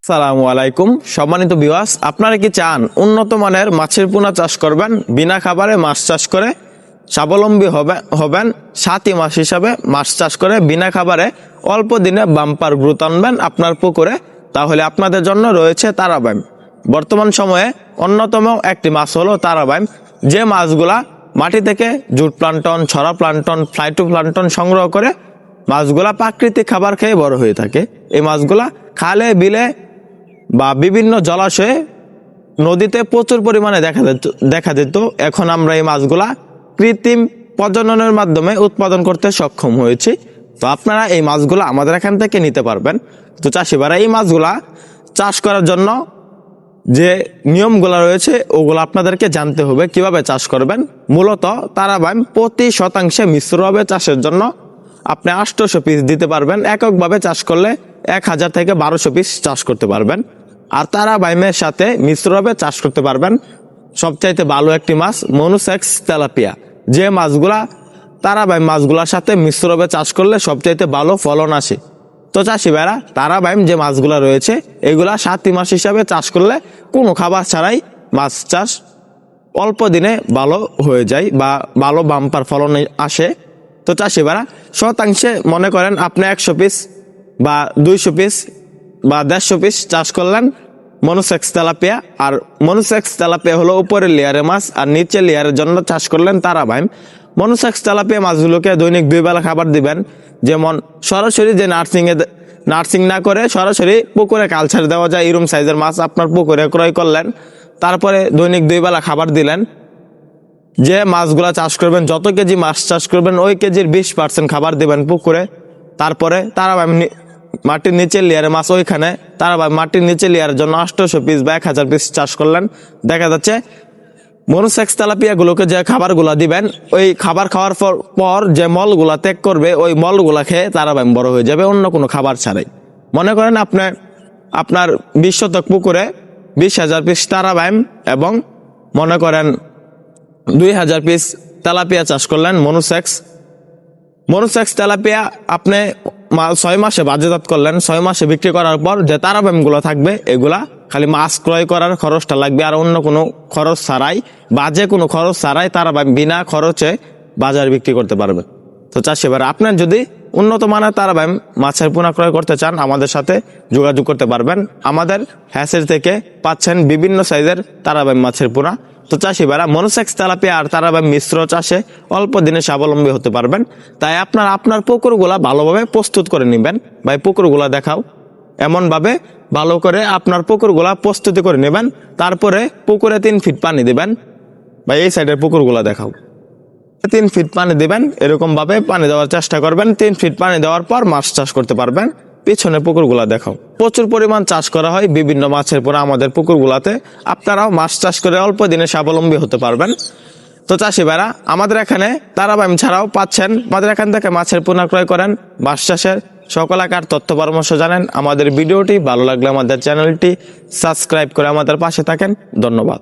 আসসালামু আলাইকুম সম্মানিত ভিউয়ার্স, আপনারা কি চান উন্নত মানের মাছের পোনা চাষ করবেন, বিনা খাবারে মাছ চাষ করে স্বাবলম্বী হবেন, সাথী মাছ হিসাবে মাছ চাষ করে বিনা খাবারে অল্প দিনে বাম্পার গ্রোথ আনবেন আপনার পুকুরে? তাহলে আপনাদের জন্য রয়েছে তারাবাইম। বর্তমান সময়ে অন্যতম একটি মাছ হলো তারাবাইম, যে মাছগুলা মাটি থেকে জুট প্লান্টন, ছড়া প্লান্টন, ফ্লাইটোপ্লান্টন সংগ্রহ করে মাছগুলা প্রাকৃতিক খাবার খেয়ে বড় হয়ে থাকে। এই মাছগুলা খালে, বিলে বা বিভিন্ন জলাশয়ে, নদীতে প্রচুর পরিমাণে দেখা যেত। এখন আমরা এই মাছগুলা কৃত্রিম প্রজননের মাধ্যমে উৎপাদন করতে সক্ষম হয়েছি। তো আপনারা এই মাছগুলা আমাদের এখান থেকে নিতে পারবেন। তো চাষিবারা এই মাছগুলা চাষ করার জন্য যে নিয়মগুলো রয়েছে ওগুলো আপনাদেরকে জানতে হবে। কিভাবে চাষ করবেন? মূলত তারাবাইম প্রতি শতাংশে মিশ্রভাবে চাষের জন্য আপনি 800 পিস দিতে পারবেন। এককভাবে চাষ করলে 1000 থেকে 1200 পিস চাষ করতে পারবেন। আর তারাবাইমের সাথে মিশ্রভাবে চাষ করতে পারবেন সবচাইতে ভালো একটি মাছ মনুসেক্স তেলাপিয়া, যে মাছগুলা তারাবাইম মাছগুলার সাথে মিশ্রভাবে চাষ করলে সবচাইতে ভালো ফলন আসে। তো চাষি ভাইরা, তারাবাইম যে মাছগুলা রয়েছে এগুলা সাথী মাছ হিসাবে চাষ করলে কোনো খাবার ছাড়াই মাছ চাষ অল্প দিনে ভালো হয়ে যায় বা ভালো বাম্পার ফলন আসে। তো চাষি ভাইরা, শতাংশে মনে করেন আপনি 100 পিস বা 200 পিস বা 150 পিস চাষ করলেন মনুসেক্স তেলাপিয়া। আর মনুসেক্স তেলাপিয়া হলো উপরের লেয়ারের মাছ, আর নিচের লেয়ারের জন্য চাষ করলেন তারাবাইম। মনুসেক্স তেলাপিয়া মাছগুলোকে দৈনিক 2 বেলা খাবার দিবেন। যেমন সরাসরি যে নার্সিং না করে সরাসরি পুকুরে কালচার দেওয়া যায়, এরকম সাইজের মাছ আপনার পুকুরে ক্রয় করলেন, তারপরে দৈনিক 2 বেলা খাবার দিলেন। যে মাছগুলা চাষ করবেন, যত কেজি মাছ চাষ করবেন ওই কেজির 20% খাবার দিবেন পুকুরে। তারপরে তারাবাইম মাটির নিচের লেয়ারের মাছ, ওইখানে তারাবাইম মাটির নিচের লেয়ারের জন্য 800 পিস বা 1000 পিস চাষ করলেন। দেখা যাচ্ছে মনুসেক্স তেলাপিয়া গুলোকে যে খাবারগুলা দিবেন, ওই খাবার খাওয়ার পর যে মলগুলা ত্যাগ করবে ওই মলগুলা খেয়ে তারাবাইম বড় হয়ে যাবে অন্য কোনো খাবার ছাড়াই। মনে করেন আপনার 20 শতক পুকুরে 20,000 পিস তারাবাইম এবং মনে করেন 2000 পিস তেলাপিয়া চাষ করলেন মনুসেক্স তেলাপিয়া আপনি 6 মাসে বাজারজাত করলেন। 6 মাসে বিক্রি করার পর যে তারাবাইম গুলো থাকবে এগুলা খালি মাছ ক্রয় করার খরচটা লাগবে, আর অন্য কোনো খরচ ছাড়াই, বাজে কোনো খরচ ছাড়াই তারাবাইম বিনা খরচে বাজারে বিক্রি করতে পারবে। তো চাষি ভাইরা, আপনার যদি উন্নত মানের তারাবাইম মাছের পোনা ক্রয় করতে চান আমাদের সাথে যোগাযোগ করতে পারবেন। আমাদের হ্যাচেরি থেকে পাচ্ছেন বিভিন্ন সাইজের তারাবাইম মাছের পোনা। তো চাষি ভাইরা, মনুসেক্স তেলাপিয়া আর তারাবাইম মিশ্র চাষে অল্প দিনে স্বাবলম্বী হতে পারবেন। তাই আপনার পুকুরগুলা ভালোভাবে প্রস্তুত করে নেবেন। ভাই, পুকুরগুলা দেখাও, এমন ভাবে ভালো করে আপনার পুকুরগুলা প্রস্তুতি করে নেবেন। তারপরে পুকুরে 3 ফিট পানি দিবেন। ভাই, এই সাইডের পুকুরগুলা দেখাও, 3 ফিট পানি দিবেন। এরকম ভাবে পানি দেওয়ার চেষ্টা করবেন। 3 ফিট পানি দেওয়ার পর মাছ চাষ করতে পারবেন। পিছনে পুকুরগুলা দেখাও, প্রচুর পরিমাণ চাষ করা হয় বিভিন্ন মাছের পোনা আমাদের পুকুরগুলাতে। আপনারাও মাছ চাষ করে অল্প দিনে স্বাবলম্বী হতে পারবেন। তো চাষি ভাইরা, আমাদের এখানে তারাবাইম ছাড়াও পাচ্ছেন, আমাদের এখান থেকে মাছের পোনা ক্রয় করেন। মাছ চাষের সকল আকার তথ্য পরামর্শ জানেন। আমাদের ভিডিওটি ভালো লাগলে আমাদের চ্যানেলটি সাবস্ক্রাইব করে আমাদের পাশে থাকেন। ধন্যবাদ।